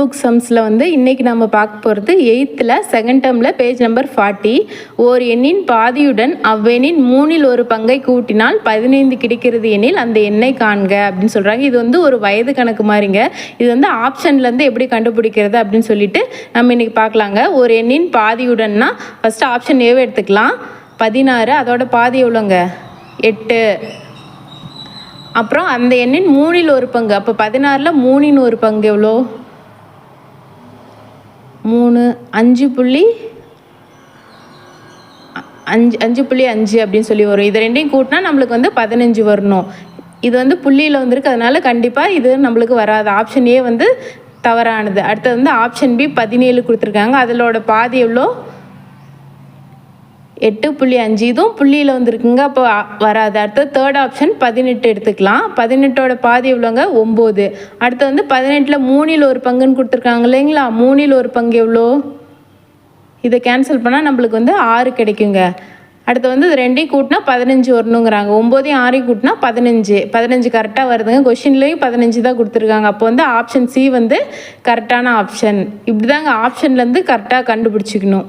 Book சம்ஸில் வந்து இன்றைக்கி நம்ம பார்க்க போகிறது 8th செகண்ட் டேர்மில் பேஜ் நம்பர் 40. ஓர் எண்ணின் பாதியுடன் அவ்வெண்ணின் 3இல் ஒரு பங்கை கூட்டினால் 15 கிடைக்கிறது எனில் அந்த எண்ணை காண்க அப்படின்னு சொல்கிறாங்க. இது வந்து ஒரு வயது கணக்கு மாதிரிங்க. இது வந்து ஆப்ஷன்லேருந்து எப்படி கண்டுபிடிக்கிறது அப்படின்னு சொல்லிட்டு நம்ம இன்றைக்கி பார்க்கலாங்க. ஒரு எண்ணின் பாதியுடன்னா ஃபஸ்ட்டு ஆப்ஷன் ஏவே எடுத்துக்கலாம். 16, அதோட பாதி எவ்வளோங்க? 8. அப்புறம் அந்த எண்ணின் 3இல் ஒரு பங்கு, அப்போ 16ல் 3இன் ஒரு பங்கு எவ்வளோ? 3 5.5 அப்படின்னு சொல்லி வரும். இது ரெண்டையும் கூட்டினா நம்மளுக்கு வந்து 15 வரணும். இது வந்து புள்ளியில் வந்துருக்கு, அதனால கண்டிப்பாக இது நம்மளுக்கு வராது. ஆப்ஷன் ஏ வந்து தவறானது. அடுத்தது வந்து ஆப்ஷன் பி 17 கொடுத்துருக்காங்க. அதிலோட பாதி எவ்வளோ? 8.5. இதுவும் புள்ளியில் வந்துருக்குங்க, அப்போ வராது. அடுத்தது தேர்ட் ஆப்ஷன் 18 எடுத்துக்கலாம். 18ஓட பாதி எவ்வளோங்க? 9. அடுத்து வந்து 18ல் 3இல் ஒரு பங்குன்னு கொடுத்துருக்காங்க இல்லைங்களா? 3இல் ஒரு பங்கு எவ்வளோ? இதை கேன்சல் பண்ணால் நம்மளுக்கு வந்து 6 கிடைக்குங்க. அடுத்து வந்து இது ரெண்டையும் கூட்டினா 15 வரணுங்கிறாங்க. 9ஐயும் 6ஐயும் கூட்டினா 15 கரெக்டாக வருதுங்க. கொஷின்லேயும் 15 தான் கொடுத்துருக்காங்க. அப்போ வந்து ஆப்ஷன் சி வந்து கரெக்டான ஆப்ஷன். இப்படி தாங்க ஆப்ஷன்லேருந்து கரெக்டாக கண்டுபிடிச்சிக்கணும்.